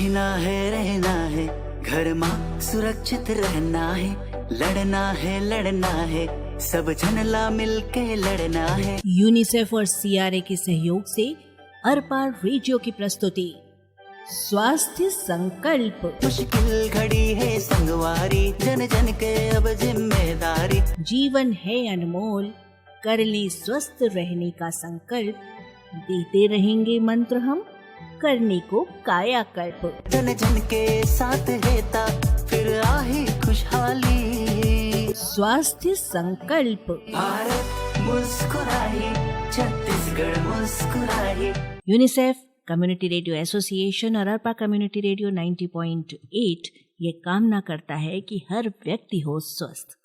रहना है, घर माँ सुरक्षित रहना है, लड़ना है, सब जनला मिलके लड़ना है। यूनिसेफ और सीआरए के सहयोग से अरपार रेडियो की प्रस्तुति स्वास्थ्य संकल्प। मुश्किल घड़ी है संगवारी, जन जन के अब जिम्मेदारी। जीवन है अनमोल, कर ले स्वस्थ रहने का संकल्प, देते रहेंगे मंत्र हम, करने को कायाकल्प। जन जन के साथ रहता फिर आहे खुशहाली। स्वास्थ्य संकल्प। भारत मुस्कुराए, छत्तीसगढ़ मुस्कुराए। यूनिसेफ, कम्युनिटी रेडियो एसोसिएशन और अरपा कम्युनिटी रेडियो 90.8 ये कामना करता है कि हर व्यक्ति हो स्वस्थ।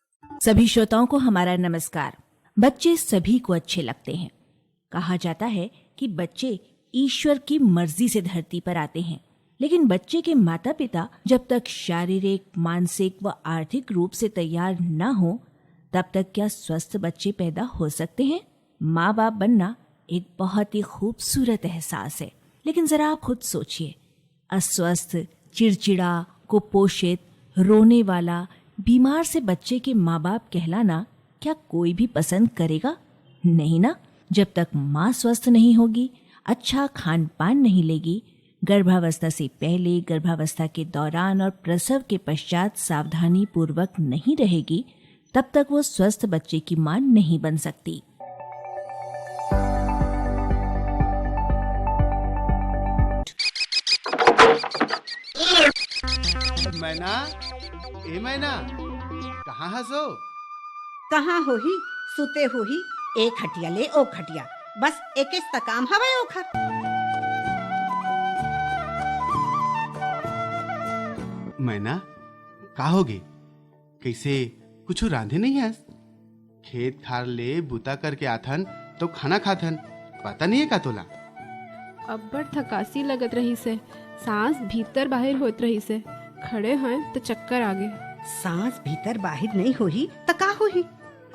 सभी श्रोताओं को हमारा नमस्कार। बच्चे सभी को अच्छे लगते हैं। कहा जाता है कि बच्चे ईश्वर की मर्जी से धरती पर आते हैं, लेकिन बच्चे के माता पिता जब तक शारीरिक, मानसिक व आर्थिक रूप से तैयार न हो, तब तक क्या स्वस्थ बच्चे पैदा हो सकते हैं? माँ बाप बनना एक बहुत ही खूबसूरत एहसास है, लेकिन जरा आप खुद सोचिए, अस्वस्थ, चिड़चिड़ा, कुपोषित, रोने वाला, बीमार से बच्चे के माँ बाप कहलाना क्या कोई भी पसंद करेगा? नहीं ना। जब तक माँ स्वस्थ नहीं होगी, अच्छा खान पान नहीं लेगी, गर्भावस्था से पहले, गर्भावस्था के दौरान और प्रसव के पश्चात सावधानी पूर्वक नहीं रहेगी, तब तक वो स्वस्थ बच्चे की माँ नहीं बन सकती। मैना, ए मैना, कहाँ हंसो? कहाँ हो ही, सुते हो ही, एक खटिया ले ओ खटिया, बस एक काम हवे ओखर। मैना, का होगे? कैसे कुछ रांधे नहीं है? खेत खार ले बुता करके आथन तो खाना खाथन, पता नहीं है का तोला? अब्बड़ थकासी लगत रही से, सांस भीतर बाहर होत रही से, खड़े हैं तो चक्कर आ गए। सांस भीतर बाहर नहीं होही तो का होही?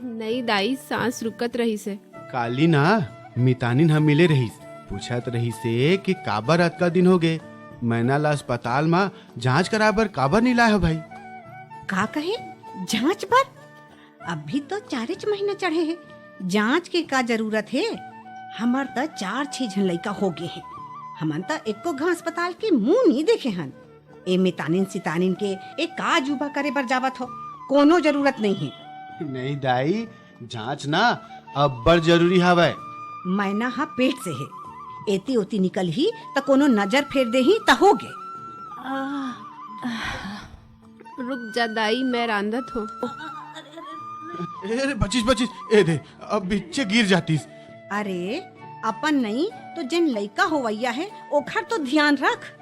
नहीं दाई, सांस रुकत रही से। काली ना मितानिन हम मिले रही, पूछत रही से कि काबर अतका दिन हो गए, मैना ला अस्पताल में जांच कराबर काबर नहीं लाया भाई? का कहे जांच पर? अभी तो 4 महीने चढ़े हैं, जांच के का जरूरत है? हमार तो 4-6 झन लइका हो गए हैं, हमन तो एको घा अस्पताल के मुंह नहीं देखे हन। ए मितानिन सितानिन के एक का जुबा करे बर जावत हो, कोनो जरूरत नहीं है। नहीं दाई, जांच ना अब्बड़ जरूरी हवे। मैना हा पेट से है, एती ओती निकल ही तो कोनो नजर फेर दे ही तो हो गे। रुक जा दाई, मैं रांधत हो। अरे बचिस, ए दे, अब बिच्चे गिर जातीस। अरे अपन नहीं तो जिन लइका होवैया है ओखर तो ध्यान रख।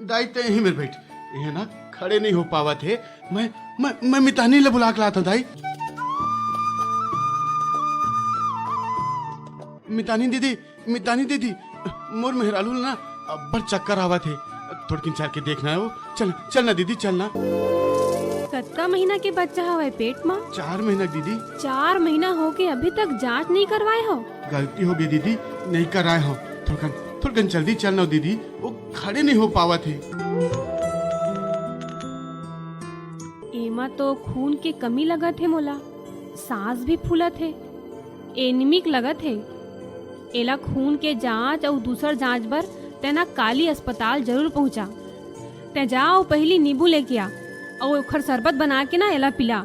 दाई ते यहीं में बैठ, ये ना खड़े नहीं हो पावा थे। मैं मितानी ले बुला के लाता दाई। मितानी दीदी, मोर मेहरालू ना अब्बड़ चक्कर आवा थे, थोड़ किन चार के देखना है वो। चल ना दीदी, चलना। कत्ता महीना के बच्चा हवे पेट में? 4 महीना दीदी। 4 महीना हो के अभी तक जांच नहीं करवाए हो? गलती हो गई दीदी, नहीं कराए हो। थोड़कन जल्दी चलना दीदी, वो खड़े नहीं हो पावा थे। एमा तो खून के कमी लगत है मोला, सांस भी फूलत है, एनीमिक लगत है। एला खून के जांच और दूसर जांच बर तेना काली अस्पताल जरूर पहुंचा। ते जाओ पहली नींबू लेके आ और ओखर शरबत बना के ना एला पिला।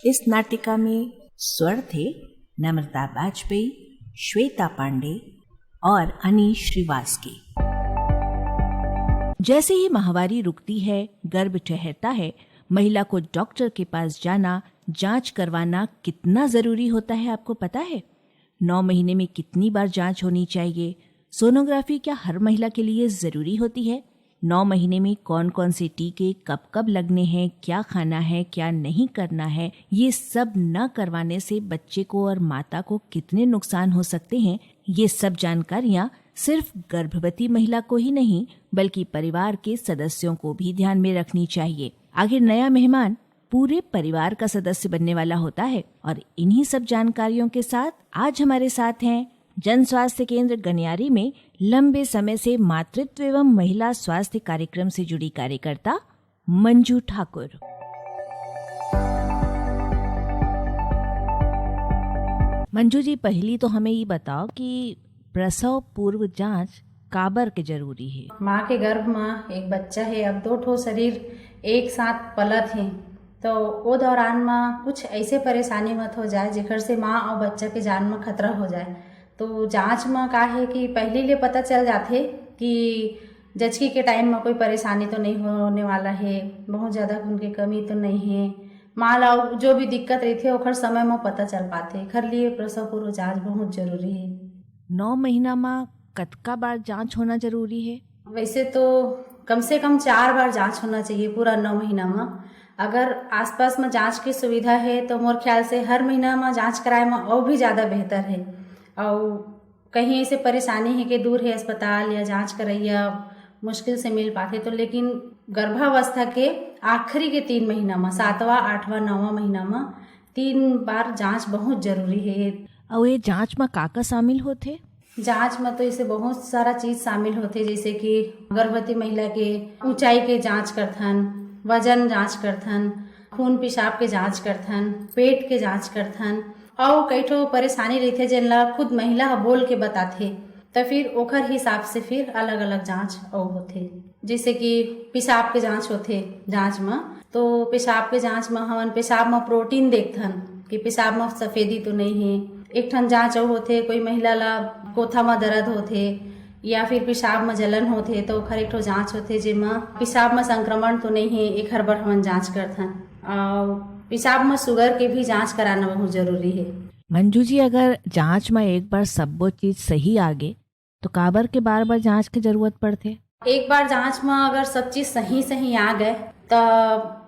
इस नाटिका में स्वर थे नम्रता वाजपेयी, श्वेता पांडे और अनीश श्रीवास्तव के। जैसे ही माहवारी रुकती है, गर्भ ठहरता है, महिला को डॉक्टर के पास जाना, जांच करवाना कितना जरूरी होता है आपको पता है? 9 महीने में कितनी बार जांच होनी चाहिए? सोनोग्राफी क्या हर महिला के लिए जरूरी होती है? 9 महीने में कौन कौन से टीके कब कब लगने हैं, क्या खाना है, क्या नहीं करना है, ये सब न करवाने से बच्चे को और माता को कितने नुकसान हो सकते हैं, ये सब जानकारियाँ सिर्फ गर्भवती महिला को ही नहीं बल्कि परिवार के सदस्यों को भी ध्यान में रखनी चाहिए। आखिर नया मेहमान पूरे परिवार का सदस्य बनने वाला होता है और इन्हीं सब जानकारियों के साथ आज हमारे साथ हैं जन स्वास्थ्य केंद्र गनियारी में लंबे समय से मातृत्व एवं महिला स्वास्थ्य कार्यक्रम से जुड़ी कार्यकर्ता मंजू ठाकुर। मंजू जी, पहली तो हमें ये बताओ कि प्रसव पूर्व जांच काबर के जरूरी है? माँ के गर्भ में एक बच्चा है, अब 2 ठो शरीर एक साथ पलत है, तो वो दौरान में कुछ ऐसे परेशानी मत हो जाए जेकर से माँ और बच्चा के जान में खतरा हो जाए। तो जांच में का है कि पहले लिए पता चल जाते कि जचकी के टाइम में कोई परेशानी तो नहीं होने वाला है, बहुत ज़्यादा खून की कमी तो नहीं है, माँ ला जो भी दिक्कत रही थी ओखर समय में पता चल पाते। खर लिए प्रसव पूर्व जांच बहुत जरूरी है। 9 महीना में कतका बार जांच होना जरूरी है? वैसे तो कम से कम 4 बार जांच होना चाहिए पूरा 9 महीना में। अगर आसपास में जांच की सुविधा है तो मोर ख्याल से हर महीना में जांच कराए में और भी ज़्यादा बेहतर है। और कहीं ऐसे परेशानी है कि दूर है अस्पताल या जांच करैया मुश्किल से मिल पाते, तो लेकिन गर्भावस्था के आखिरी के 3 महीना में 7वां, 8वां, 9वां महीना में 3 बार जांच बहुत जरूरी है। और ये जांच में का शामिल होते? जांच में तो इसे बहुत सारा चीज शामिल होते, जैसे कि गर्भवती महिला के ऊंचाई के जांच करथन, वजन जांच करथन, खून पेशाब के जांच करथन, पेट के जांच करथन, और कई ठो परेशानी रहते जिनला खुद महिला बोल के बताथे, तो फिर ओखर हिसाब से फिर अलग अलग जांच और होते। जैसे कि पेशाब के जांच होते जांच में, तो पेशाब के जांच में हमन पेशाब में प्रोटीन देखथन कि पेशाब में सफेदी तो नहीं है। एक ठन जांच और होते, कोई महिला ला कोथा में दर्द होते या फिर पेशाब में जलन होते तो ओखर एक ठो जांच होते जेमा पेशाब में संक्रमण तो नहीं है, एक हर बार हमन जांच करथन। और पेशाब में शुगर के भी जांच कराना बहुत जरूरी है। मंजू जी, अगर जांच में एक बार सब चीज सही आ गए तो काबर के बार बार जांच की जरूरत पड़ते? एक बार जांच में अगर सब चीज सही सही आ गए तो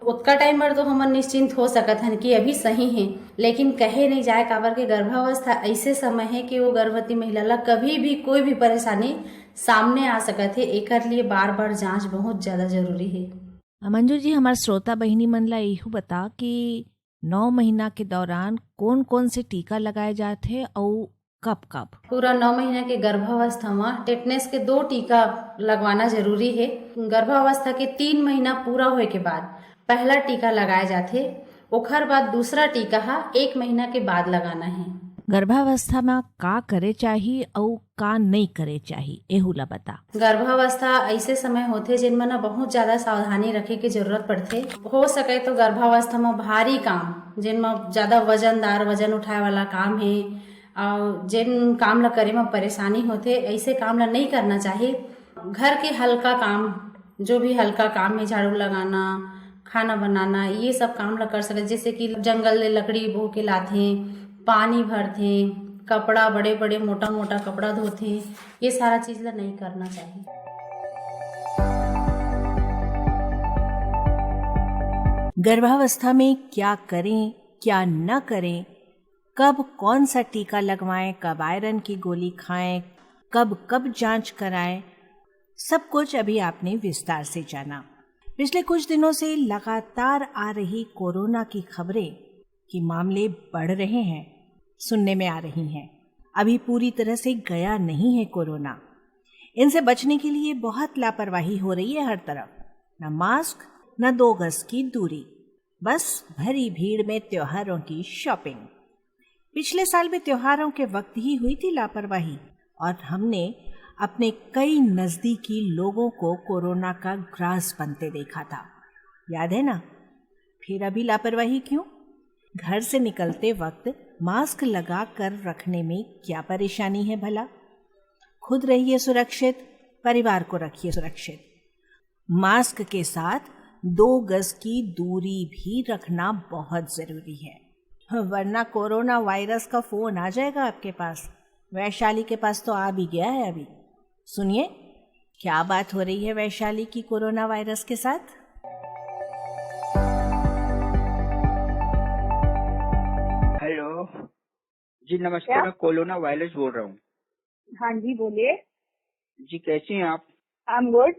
उतना टाइम पर तो हम निश्चिंत हो सकत हन कि अभी सही है, लेकिन कहे नहीं जाए काबर के गर्भावस्था ऐसे समय है कि वो गर्भवती महिला ला कभी भी कोई भी परेशानी सामने आ सकत है। एक लिए बार बार जांच बहुत ज्यादा जरूरी है। मंजू जी, हमारे श्रोता बहिनी मन ला यही बता कि 9 महीना के दौरान कौन कौन से टीका लगाए जाते और कब कब? पूरा 9 महीना के गर्भावस्था में टेटनेस के 2 टीका लगवाना जरूरी है। गर्भावस्था के 3 महीना पूरा होए के बाद पहला टीका लगाए जाते, ओखर बाद दूसरा टीका 1 महीना के बाद लगाना है। गर्भावस्था में का करे चाहिए और का नहीं करे चाहिए, एहू ला बता। गर्भावस्था ऐसे समय होते जिनमें ना बहुत ज्यादा सावधानी रखे की जरूरत पड़ते। हो सके तो गर्भावस्था में भारी काम जिनमें ज्यादा वजनदार वजन उठाए वाला काम है और जिन काम ला करे में परेशानी होते ऐसे काम ला नहीं करना चाहिए। घर के हल्का काम, जो भी हल्का काम है, झाड़ू लगाना, खाना बनाना, ये सब काम ला कर सकते। जैसे कि जंगल ले लकड़ी बो के लाते, पानी भरते, कपड़ा बड़े बड़े मोटा मोटा कपड़ा धोते, ये सारा चीज ला नहीं करना चाहिए। गर्भावस्था में क्या करें क्या न करें, कब कौन सा टीका लगवाएं, कब आयरन की गोली खाएं, कब कब जांच कराएं, सब कुछ अभी आपने विस्तार से जाना। पिछले कुछ दिनों से लगातार आ रही कोरोना की खबरें कि मामले बढ़ रहे हैं, सुनने में आ रही हैं। अभी पूरी तरह से गया नहीं है कोरोना। इनसे बचने के लिए बहुत लापरवाही हो रही है हर तरफ। न मास्क, न 2 गज की दूरी, बस भरी भीड़ में त्योहारों की शॉपिंग। पिछले साल भी त्योहारों के वक्त ही हुई थी लापरवाही और हमने अपने कई नजदीकी लोगों को कोरोना का ग्रास बनते देखा था, याद है ना? फिर अभी लापरवाही क्यों? घर से निकलते वक्त मास्क लगा कर रखने में क्या परेशानी है भला? खुद रहिए सुरक्षित, परिवार को रखिए सुरक्षित। मास्क के साथ 2 गज की दूरी भी रखना बहुत जरूरी है, वरना कोरोना वायरस का फोन आ जाएगा आपके पास। वैशाली के पास तो आ भी गया है अभी। सुनिए क्या बात हो रही है वैशाली की कोरोना वायरस के साथ। हेलो जी, नमस्कार। मैं कोरोना वायरस बोल रहा हूँ। हाँ जी, बोलिए। जी, कैसी हैं आप? I am good.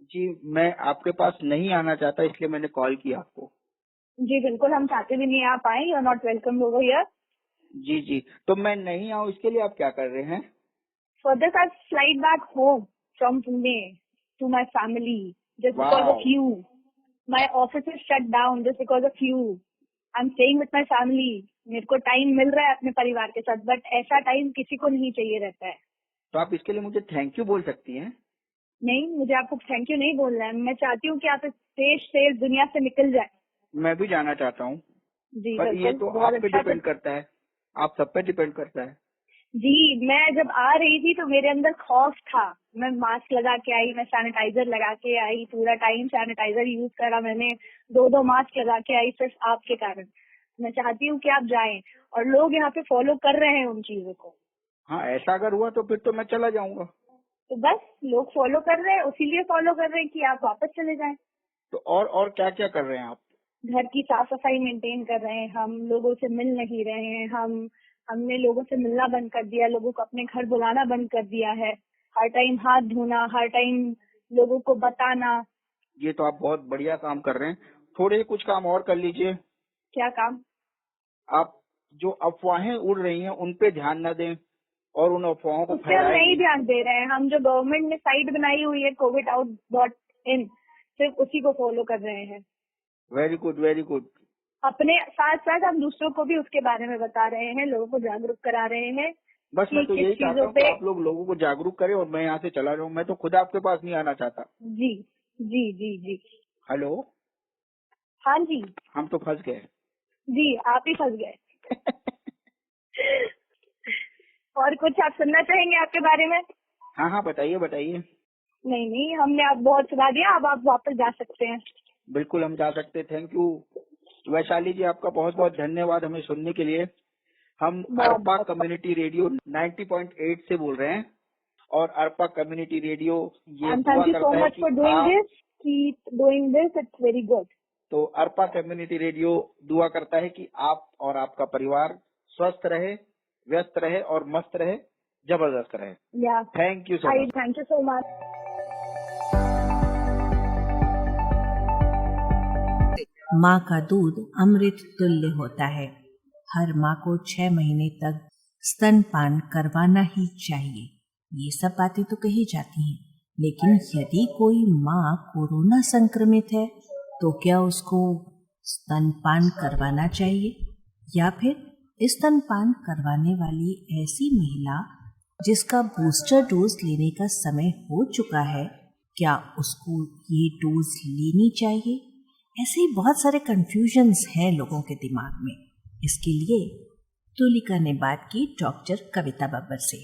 जी, मैं आपके पास नहीं आना चाहता, इसलिए मैंने कॉल किया आपको। जी बिल्कुल, हम चाहते भी नहीं आप आए। You are not welcome over here. जी जी, तो मैं नहीं आऊँ इसके लिए आप क्या कर रहे हैं? For this, I've flight back home from Pune to my family just because Wow. of you. My office is shut down just because of you. I'm staying with my family. मेरे को टाइम मिल रहा है अपने परिवार के साथ, but ऐसा time किसी को नहीं चाहिए रहता है। तो आप इसके लिए मुझे थैंक यू बोल सकती हैं। नहीं, मुझे आपको थैंक यू नहीं बोलना है। मैं चाहती हूँ कि आप इस देश से, इस दुनिया से निकल जाए। मैं भी जाना चाहता हूँ, जी पर ये बिल्कुल, तो बहुत आप पे अच्छा। डिपेंड करता है, आप सब पे डिपेंड करता है। जी, मैं जब आ रही थी तो मेरे अंदर खौफ था। मैं मास्क लगा के आई, मैं सैनिटाइजर लगा के आई, पूरा टाइम सैनिटाइजर यूज करा मैंने, 2 मास्क लगा के आई सिर्फ आपके कारण। मैं चाहती हूँ कि आप जाएं, और लोग यहाँ पे फॉलो कर रहे हैं उन चीजों को। हाँ, ऐसा अगर हुआ तो फिर तो मैं चला जाऊंगा। तो बस लोग फॉलो कर रहे हैं, उसीलिए फॉलो कर रहे हैं कि आप वापस चले जाएं। तो और क्या क्या कर रहे हैं आप? घर की साफ सफाई मेंटेन कर रहे हैं, हम लोगों से मिल नहीं रहे हैं, हमने लोगों से मिलना बंद कर दिया, लोगों को अपने घर बुलाना बंद कर दिया है, हर टाइम हाथ धोना, हर टाइम लोगों को बताना। ये तो आप बहुत बढ़िया काम कर रहे हैं। थोड़े कुछ काम और कर लीजिए। क्या काम? आप जो अफवाहें उड़ रही हैं उन पे ध्यान न दें और उन अफवाहों को उस पर हम नहीं फैलाएं। ध्यान दे रहे हैं। हम जो गवर्नमेंट ने साइट बनाई हुई है covidout.in, सिर्फ उसी को फॉलो कर रहे हैं। Very good, very good. अपने साथ साथ हम दूसरों को भी उसके बारे में बता रहे हैं, लोगों को जागरूक करा रहे हैं। बस मैं तो किस यही चाहता चीजों हूँ कि पे। आप लोगों को जागरूक करें और मैं यहाँ से चला जाऊँ। मैं तो खुद आपके पास नहीं आना चाहता। जी जी जी जी। हेलो, हाँ जी हम तो फंस गए। जी, आप ही फंस गए। और कुछ आप सुनना चाहेंगे आपके बारे में? हाँ हाँ, बताइए बताइए। नहीं, हमने आप बहुत सुना दिया, अब आप वापस जा सकते हैं। बिल्कुल हम जा सकते हैं। थैंक यू वैशाली जी, आपका बहुत बहुत धन्यवाद हमें सुनने के लिए। हम अरपा कम्युनिटी रेडियो 90.8 से बोल रहे हैं और अरपा कम्युनिटी रेडियो ये And दुआ thank you so करता है much कि for doing आप, this. Keep doing this. It's very good. तो अरपा कम्युनिटी रेडियो दुआ करता है कि आप और आपका परिवार स्वस्थ रहे, व्यस्त रहे और मस्त रहे, जबरदस्त रहे। Yeah. Thank you so much. Thank you so much. माँ का दूध अमृत तुल्य होता है। हर माँ को 6 महीने तक स्तनपान करवाना ही चाहिए। ये सब बातें तो कही जाती हैं, लेकिन यदि कोई माँ कोरोना संक्रमित है तो क्या उसको स्तनपान करवाना चाहिए? या फिर स्तनपान करवाने वाली ऐसी महिला जिसका बूस्टर डोज लेने का समय हो चुका है, क्या उसको ये डोज लेनी चाहिए? ऐसे ही बहुत सारे कंफ्यूजन्स हैं लोगों के दिमाग में। इसके लिए तुलिका ने बात की डॉक्टर कविता बब्बर से।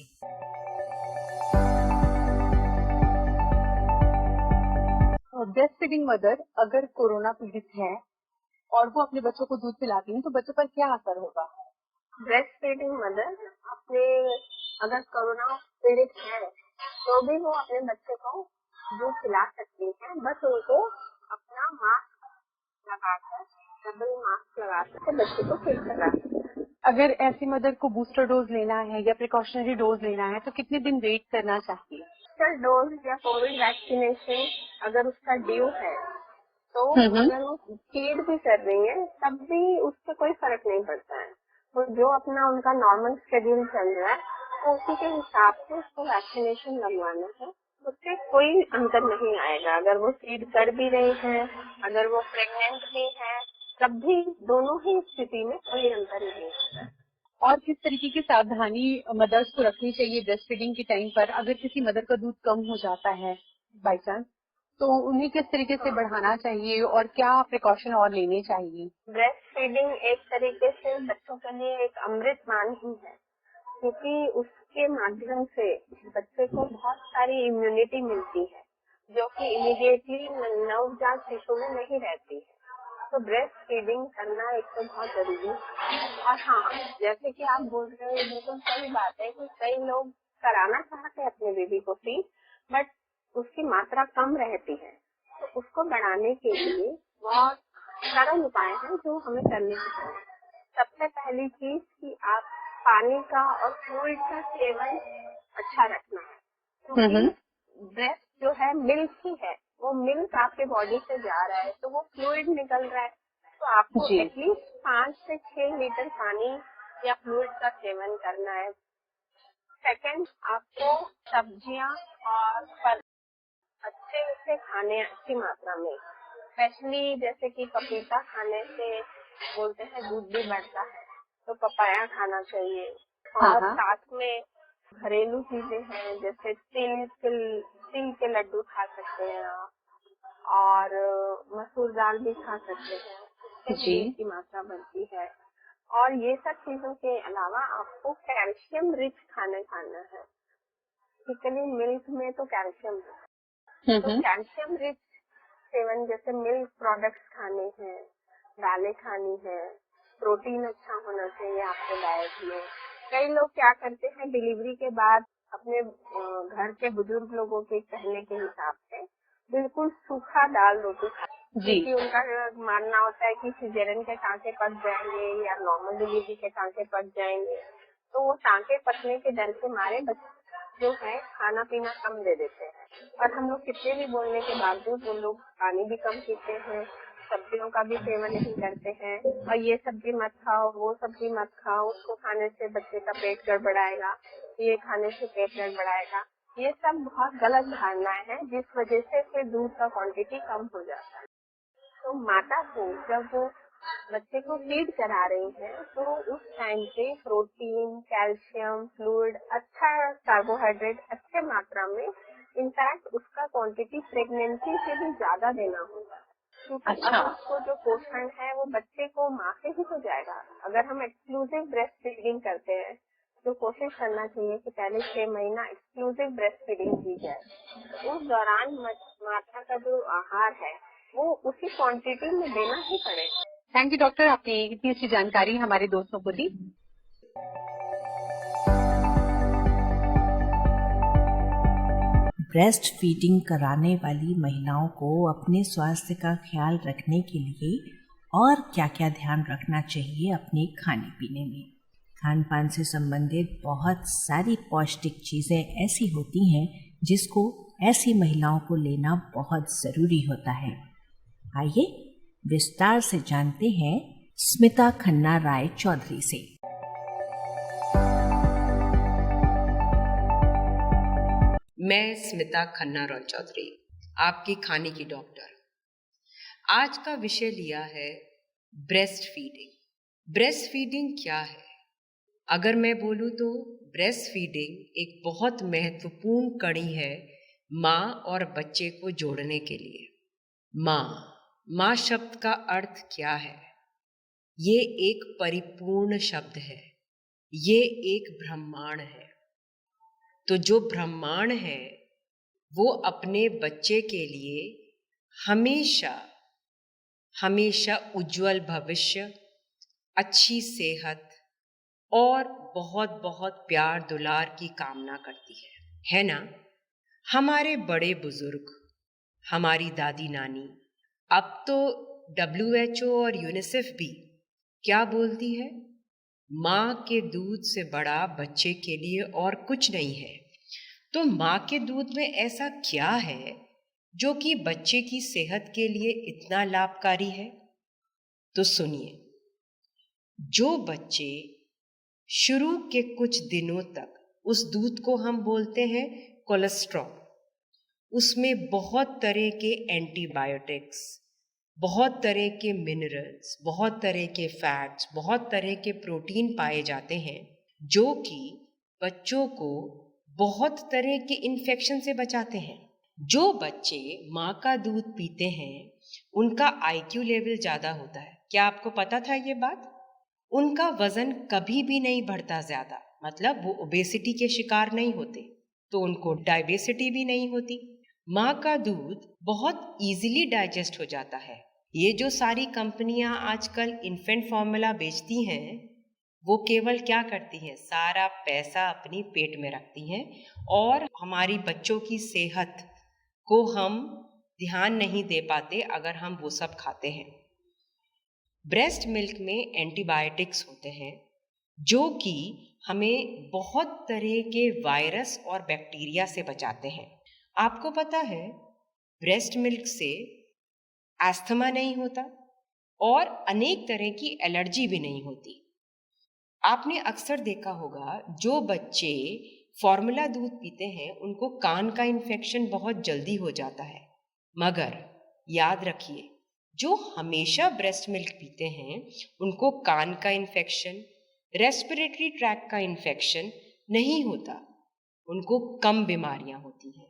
ब्रेस्ट फीडिंग मदर अगर कोरोना पीड़ित है और वो अपने बच्चों को दूध पिलाती हैं तो बच्चों पर क्या असर होगा? ब्रेस्ट फीडिंग मदर अपने अगर कोरोना पीड़ित है तो भी वो अपने बच्चे को दूध पिला सकती है, बस उनको अपना मास्क लगाकर, डबल मास्क लगाकर बच्चे को फीड करना है। अगर ऐसी मदर को बूस्टर डोज लेना है या प्रिकॉशनरी डोज लेना है तो कितने दिन वेट करना चाहिए? बूस्टर डोज या कोविड वैक्सीनेशन अगर उसका ड्यू है तो अगर वो फीड भी कर रही है तब भी उससे कोई फर्क नहीं पड़ता है। तो जो अपना उनका नॉर्मल शेड्यूल चल रहा है तो उसी के हिसाब से उसको वैक्सीनेशन लगवाना है, उससे कोई अंतर नहीं आएगा। अगर वो फीड कर भी रही है, अगर वो प्रेग्नेंट भी है, तब भी दोनों ही स्थिति में कोई अंतर नहीं है। और किस तरीके की सावधानी मदर्स को रखनी चाहिए ब्रेस्ट फीडिंग के टाइम पर? अगर किसी मदर का दूध कम हो जाता है बाई चांस, तो उन्हें किस तरीके से बढ़ाना चाहिए और क्या प्रिकॉशन और लेने चाहिए? ब्रेस्ट फीडिंग एक तरीके से बच्चों के लिए एक अमृत मान ही है, क्योंकि उसके माध्यम से बच्चे को बहुत सारी इम्यूनिटी मिलती है जो कि इमीडिएटली नवजात शिशु में नहीं रहती है। तो ब्रेस्ट फीडिंग करना एक तो बहुत जरूरी है। और हाँ, जैसे कि आप बोल रहे हो, बिल्कुल सही बात है कि कई लोग कराना चाहते हैं अपने बेबी को फीड, बट उसकी मात्रा कम रहती है। तो उसको बढ़ाने के लिए बहुत सरल उपाय हैं जो हमें करने चाहिए। सबसे पहली चीज कि आप पानी का और फ्लूइड का सेवन अच्छा रखना है, क्योंकि ब्रेस्ट जो है मिल्क ही है, वो मिल्क आपके बॉडी से जा रहा है तो वो फ्लूइड निकल रहा है। तो आपको एटलीस्ट 5 से 6 लीटर पानी या फ्लूइड का सेवन करना है। सेकंड, आपको सब्जियां और फल अच्छे से खाने, अच्छी मात्रा में, स्पेशली जैसे कि पपीता खाने से बोलते हैं दूध भी बढ़ता है, तो पपाया खाना चाहिए। और साथ में घरेलू चीजें हैं, जैसे तिल के लड्डू खा सकते हैं आप, और मसूर दाल भी खा सकते हैं, इससे दूध की मात्रा बढ़ती है। और ये सब चीजों के अलावा आपको कैल्शियम रिच खाना है। बेसिकली मिल्क में तो कैल्शियम है, तो कैल्शियम रिच सेवन, जैसे मिल्क प्रोडक्ट्स खाने हैं, दालें खानी है, प्रोटीन अच्छा होना चाहिए आपके डाइट में। कई लोग क्या करते हैं, डिलीवरी के बाद अपने घर के बुजुर्ग लोगों के कहने के हिसाब से बिल्कुल सूखा दाल रोटी खाते हैं, क्योंकि उनका मानना होता है कि सिजेरियन के टांके पक जाएंगे या नॉर्मल डिलीवरी के टांके पक जाएंगे, तो वो टांके पकने के डर के मारे बच्चे जो है खाना पीना कम दे देते हैं। और हम लोग कितने भी बोलने के बावजूद वो लोग पानी भी कम पीते हैं, सब्जियों का भी सेवन नहीं करते हैं, और ये सब्जी मत खाओ, वो सब्जी मत खाओ, उसको खाने से बच्चे का पेट गड़बड़ाएगा, ये खाने से पेट गड़बड़ाएगा। ये सब बहुत गलत धारणाएं हैं, जिस वजह से फिर दूध का क्वांटिटी कम हो जाता है। तो माता को जब वो बच्चे को फीड करा रही है, तो उस टाइम पे प्रोटीन, कैल्शियम, फ्लूइड, अच्छा कार्बोहाइड्रेट अच्छे मात्रा में, इनफैक्ट उसका क्वांटिटी प्रेगनेंसी से भी ज्यादा देना होगा, क्योंकि उसको जो पोषण है वो बच्चे को माँ से ही तो जाएगा। अगर हम एक्सक्लूसिव ब्रेस्ट फीडिंग करते हैं तो कोशिश करना चाहिए कि पहले 6 महीना एक्सक्लूसिव ब्रेस्ट फीडिंग दी जाए। उस दौरान माता का जो आहार है वो उसी क्वांटिटी में देना ही पड़ेगा। थैंक यू डॉक्टर, आपने इतनी अच्छी जानकारी हमारे दोस्तों को दी। ब्रेस्ट फीडिंग कराने वाली महिलाओं को अपने स्वास्थ्य का ख्याल रखने के लिए और क्या क्या ध्यान रखना चाहिए अपने खाने पीने में। खान पान से संबंधित बहुत सारी पौष्टिक चीज़ें ऐसी होती हैं जिसको ऐसी महिलाओं को लेना बहुत ज़रूरी होता है। आइए विस्तार से जानते हैं स्मिता खन्ना राय चौधरी से। मैं स्मिता खन्ना रॉय चौधरी, आपकी खाने की डॉक्टर। आज का विषय लिया है ब्रेस्ट फीडिंग। ब्रेस्ट फीडिंग क्या है? अगर मैं बोलूँ तो ब्रेस्ट फीडिंग एक बहुत महत्वपूर्ण कड़ी है माँ और बच्चे को जोड़ने के लिए। माँ शब्द का अर्थ क्या है? ये एक परिपूर्ण शब्द है, ये एक ब्रह्मांड है। तो जो ब्रह्मांड है वो अपने बच्चे के लिए हमेशा उज्जवल भविष्य, अच्छी सेहत और बहुत बहुत प्यार दुलार की कामना करती है ना? हमारे बड़े बुजुर्ग, हमारी दादी नानी, अब तो WHO और यूनिसेफ भी क्या बोलती है? माँ के दूध से बड़ा बच्चे के लिए और कुछ नहीं है। तो माँ के दूध में ऐसा क्या है जो कि बच्चे की सेहत के लिए इतना लाभकारी है? तो सुनिए, जो बच्चे शुरू के कुछ दिनों तक उस दूध को हम बोलते हैं कोलेस्ट्रॉल, उसमें बहुत तरह के एंटीबायोटिक्स, बहुत तरह के मिनरल्स, बहुत तरह के फैट्स, बहुत तरह के प्रोटीन पाए जाते हैं, जो कि बच्चों को बहुत तरह के इन्फेक्शन से बचाते हैं। जो बच्चे माँ का दूध पीते हैं उनका IQ लेवल ज़्यादा होता है। क्या आपको पता था ये बात? उनका वजन कभी भी नहीं बढ़ता ज़्यादा, मतलब वो ओबेसिटी के शिकार नहीं होते, तो उनको डायबिटिस भी नहीं होती। माँ का दूध बहुत इजीली डाइजेस्ट हो जाता है। ये जो सारी कंपनियां आजकल इन्फेंट फॉर्मूला बेचती हैं, वो केवल क्या करती हैं? सारा पैसा अपनी पेट में रखती हैं और हमारी बच्चों की सेहत को हम ध्यान नहीं दे पाते अगर हम वो सब खाते हैं। ब्रेस्ट मिल्क में एंटीबायोटिक्स होते हैं जो कि हमें बहुत तरह के वायरस और बैक्टीरिया से बचाते हैं। आपको पता है ब्रेस्ट मिल्क से अस्थमा नहीं होता और अनेक तरह की एलर्जी भी नहीं होती। आपने अक्सर देखा होगा जो बच्चे फॉर्मूला दूध पीते हैं उनको कान का इन्फेक्शन बहुत जल्दी हो जाता है, मगर याद रखिए जो हमेशा ब्रेस्ट मिल्क पीते हैं उनको कान का इन्फेक्शन, रेस्पिरेटरी ट्रैक का इन्फेक्शन नहीं होता, उनको कम बीमारियां होती हैं।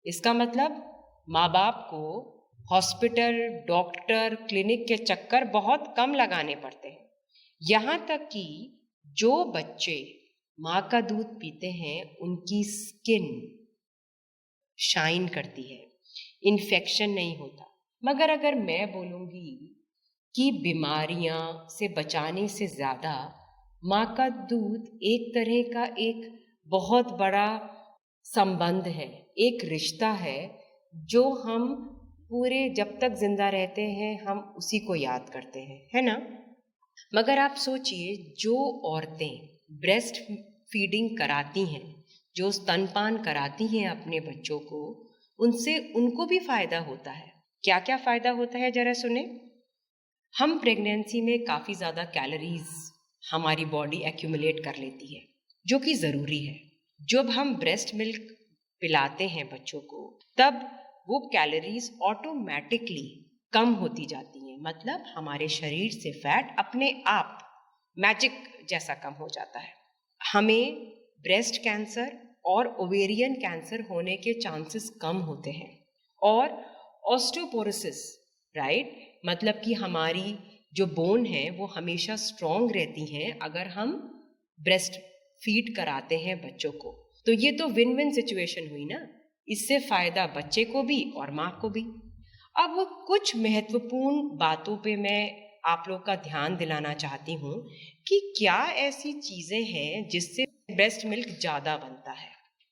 इसका मतलब माँ बाप को हॉस्पिटल, डॉक्टर, क्लिनिक के चक्कर बहुत कम लगाने पड़ते हैं। यहाँ तक कि जो बच्चे माँ का दूध पीते हैं उनकी स्किन शाइन करती है, इन्फेक्शन नहीं होता। मगर अगर मैं बोलूँगी कि बीमारियां से बचाने से ज़्यादा माँ का दूध एक तरह का एक बहुत बड़ा संबंध है, एक रिश्ता है जो हम पूरे जब तक जिंदा रहते हैं हम उसी को याद करते हैं, है ना। मगर आप सोचिए जो औरतें ब्रेस्ट फीडिंग कराती हैं, जो स्तनपान कराती हैं अपने बच्चों को, उनसे उनको भी फायदा होता है। क्या क्या फायदा होता है जरा सुने। हम प्रेगनेंसी में काफ़ी ज़्यादा कैलोरीज हमारी बॉडी एक्यूमुलेट कर लेती है जो कि ज़रूरी है। जब हम ब्रेस्ट मिल्क पिलाते हैं बच्चों को तब वो कैलोरीज ऑटोमेटिकली कम होती जाती हैं, मतलब हमारे शरीर से फैट अपने आप मैजिक जैसा कम हो जाता है। हमें ब्रेस्ट कैंसर और ओवेरियन कैंसर होने के चांसेस कम होते हैं। और ऑस्टियोपोरोसिस, राइट, मतलब कि हमारी जो बोन है वो हमेशा स्ट्रॉन्ग रहती हैं अगर हम ब्रेस्ट फीड कराते हैं बच्चों को। तो ये तो विन विन सिचुएशन हुई ना, इससे फायदा बच्चे को भी और माँ को भी। अब कुछ महत्वपूर्ण बातों पे मैं आप लोग का ध्यान दिलाना चाहती हूँ कि क्या ऐसी चीजें हैं जिससे ब्रेस्ट मिल्क ज्यादा बनता है।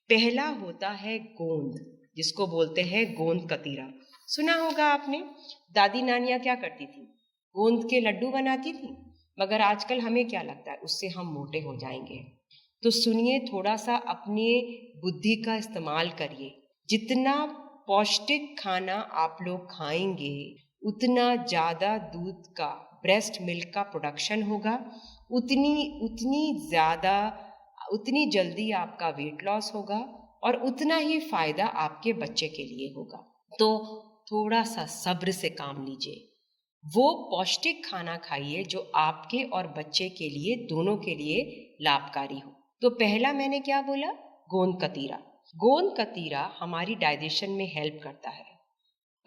पहला होता है गोंद, जिसको बोलते हैं गोंद कतीरा। सुना होगा आपने, दादी नानियाँ क्या करती थी, गोंद के लड्डू बनाती थी। मगर आजकल हमें क्या लगता है उससे हम मोटे हो जाएंगे। तो सुनिए, थोड़ा सा अपनी बुद्धि का इस्तेमाल करिए। जितना पौष्टिक खाना आप लोग खाएंगे उतना ज़्यादा दूध का, ब्रेस्ट मिल्क का प्रोडक्शन होगा, उतनी जल्दी आपका वेट लॉस होगा और उतना ही फायदा आपके बच्चे के लिए होगा। तो थोड़ा सा सब्र से काम लीजिए, वो पौष्टिक खाना खाइए जो आपके और बच्चे के लिए, दोनों के लिए लाभकारी हो। तो पहला मैंने क्या बोला, गोंद कतीरा। गोंद कतीरा हमारी डाइजेशन में हेल्प करता है,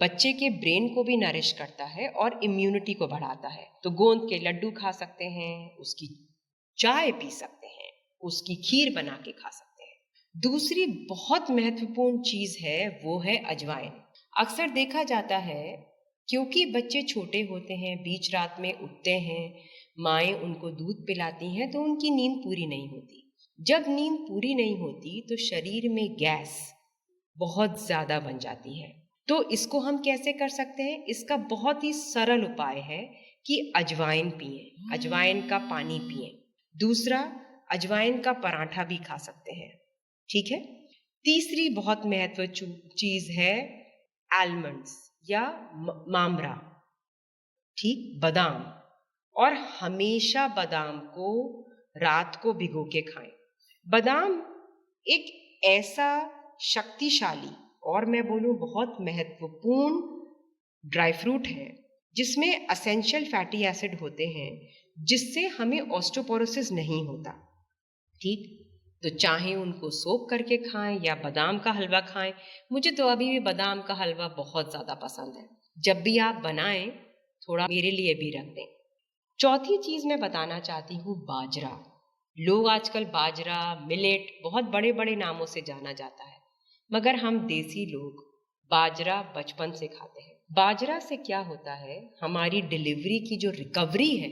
बच्चे के ब्रेन को भी नरिश करता है और इम्यूनिटी को बढ़ाता है। तो गोंद के लड्डू खा सकते हैं, उसकी चाय पी सकते हैं, उसकी खीर बना के खा सकते हैं। दूसरी बहुत महत्वपूर्ण चीज है वो है अजवाइन। अक्सर देखा जाता है क्योंकि बच्चे छोटे होते हैं, बीच रात में उठते हैं, माएँ उनको दूध पिलाती हैं तो उनकी नींद पूरी नहीं होती। जब नींद पूरी नहीं होती तो शरीर में गैस बहुत ज्यादा बन जाती है। तो इसको हम कैसे कर सकते हैं, इसका बहुत ही सरल उपाय है कि अजवाइन पिएं, अजवाइन का पानी पिएं। दूसरा, अजवाइन का पराठा भी खा सकते हैं, ठीक है। तीसरी बहुत महत्वपूर्ण चीज है आलमंड्स या मामरा, ठीक, बादाम। और हमेशा बादाम को रात को भिगो के खाएं। बादाम एक ऐसा शक्तिशाली और मैं बोलूं बहुत महत्वपूर्ण ड्राई फ्रूट है जिसमें एसेंशियल फैटी एसिड होते हैं जिससे हमें ऑस्टियोपोरोसिस नहीं होता, ठीक। तो चाहे उनको सोक करके खाएं या बादाम का हलवा खाएं। मुझे तो अभी भी बादाम का हलवा बहुत ज़्यादा पसंद है। जब भी आप बनाएं थोड़ा मेरे लिए भी रख दें। चौथी चीज़ मैं बताना चाहती हूँ बाजरा। लोग आजकल बाजरा, मिलेट बहुत बड़े बड़े नामों से जाना जाता है, मगर हम देसी लोग बाजरा बचपन से खाते हैं। बाजरा से क्या होता है, हमारी डिलीवरी की जो रिकवरी है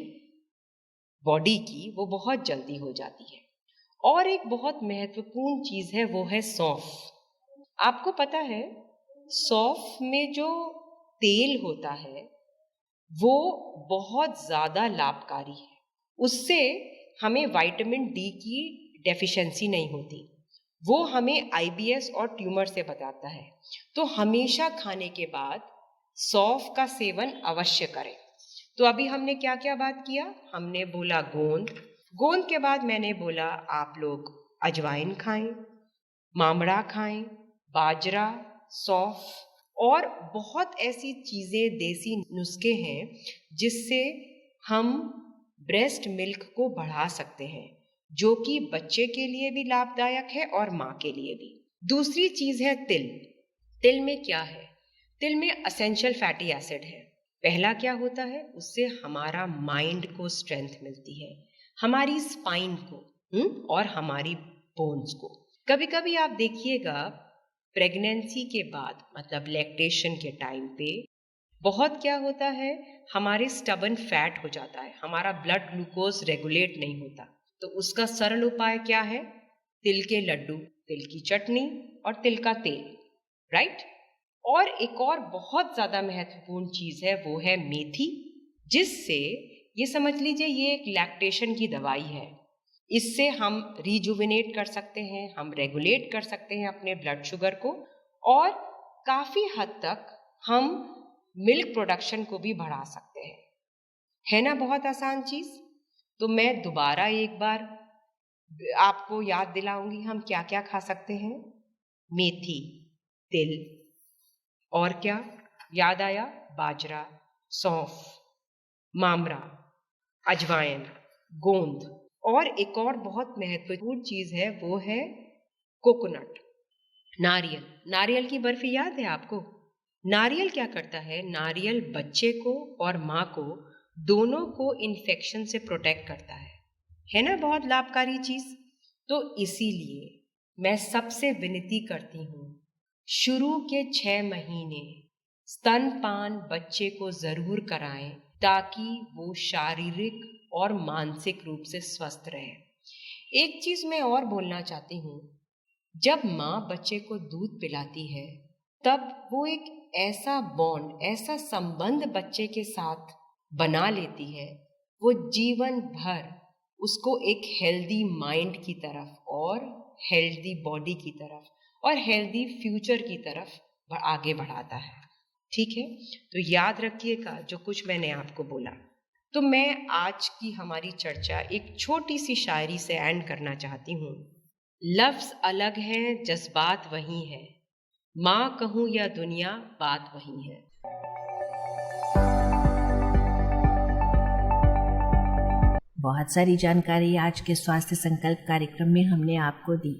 बॉडी की वो बहुत जल्दी हो जाती है। और एक बहुत महत्वपूर्ण चीज है वो है सौंफ। आपको पता है सौंफ में जो तेल होता है वो बहुत ज्यादा लाभकारी है, उससे हमें विटामिन डी की डेफिशिएंसी नहीं होती, वो हमें आईबीएस और ट्यूमर से बचाता है। तो हमेशा खाने के बाद सौंफ का सेवन अवश्य करें। तो अभी हमने क्या क्या बात किया, हमने बोला गोंद, गोंद के बाद मैंने बोला आप लोग अजवाइन खाएं, मामड़ा खाएं, बाजरा, सौंफ और बहुत ऐसी चीज़ें, देसी नुस्खे हैं जिससे हम ब्रेस्ट मिल्क को बढ़ा सकते हैं, जो कि बच्चे के लिए भी लाभदायक है और माँ के लिए भी। दूसरी चीज़ है तिल। तिल में क्या है? तिल में एसेंशियल फैटी एसिड है। पहला क्या होता है? उससे हमारा माइंड को स्ट्रेंथ मिलती है, हमारी स्पाइन को और हमारी बोन्स को। कभी कभी आप देखिएगा प्रेगनेंसी के बाद, मतलब लैक्टेशन के टाइम पे बहुत क्या होता है, हमारे स्टबन फैट हो जाता है, हमारा ब्लड ग्लूकोज रेगुलेट नहीं होता। तो उसका सरल उपाय क्या है? तिल के लड्डू, तिल की चटनी और तिल का तेल, राइट। और एक और बहुत ज़्यादा महत्वपूर्ण चीज़ है, वो है मेथी, जिससे ये समझ लीजिए ये एक लैक्टेशन की दवाई है। इससे हम रिजुविनेट कर सकते हैं, हम रेगुलेट कर सकते हैं अपने ब्लड शुगर को, और काफ़ी हद तक हम मिल्क प्रोडक्शन को भी बढ़ा सकते हैं। है ना बहुत आसान चीज़। तो मैं दोबारा एक बार आपको याद दिलाऊंगी हम क्या क्या खा सकते हैं। मेथी, तिल, और क्या याद आया? बाजरा, सौंफ, मामरा, अजवाइन, गोंद, और एक और बहुत महत्वपूर्ण चीज़ है, वो है कोकोनट, नारियल। नारियल की बर्फी याद है आपको? नारियल क्या करता है? नारियल बच्चे को और माँ को, दोनों को इन्फेक्शन से प्रोटेक्ट करता है ना, बहुत लाभकारी चीज़। तो इसीलिए मैं सबसे विनती करती हूँ, शुरू के 6 महीने स्तनपान बच्चे को ज़रूर कराएं, ताकि वो शारीरिक और मानसिक रूप से स्वस्थ रहे। एक चीज़ मैं और बोलना चाहती हूँ, जब माँ बच्चे को दूध पिलाती है तब वो एक ऐसा बॉन्ड, ऐसा संबंध बच्चे के साथ बना लेती है, वो जीवन भर उसको एक हेल्दी माइंड की तरफ और हेल्दी बॉडी की तरफ और हेल्दी फ्यूचर की तरफ आगे बढ़ाता है। ठीक है, तो याद रखिएगा जो कुछ मैंने आपको बोला। तो मैं आज की हमारी चर्चा एक छोटी सी शायरी से एंड करना चाहती हूँ। लफ्ज़ अलग हैं, जज्बात वही हैं, माँ कहूँ या दुनिया, बात वही है। बहुत सारी जानकारी आज के स्वास्थ्य संकल्प कार्यक्रम में हमने आपको दी।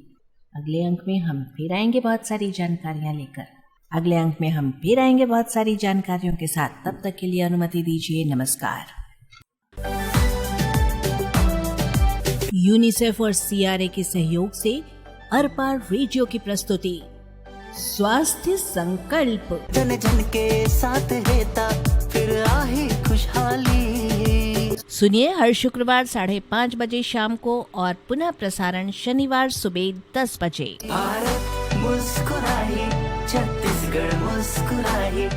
अगले अंक में हम फिर आएंगे बहुत सारी जानकारियां लेकर। अगले अंक में हम फिर आएंगे बहुत सारी जानकारियों के साथ। तब तक के लिए अनुमति दीजिए, नमस्कार। यूनिसेफ और CRA के सहयोग से अरपार रेडियो की प्रस्तुति स्वास्थ्य संकल्प, जन जन के साथ रहता फिर आही खुशहाली। सुनिए हर शुक्रवार 5:30 बजे शाम को और पुनः प्रसारण शनिवार सुबह 10 बजे। भारत मुस्कुराए, छत्तीसगढ़ मुस्कुराए।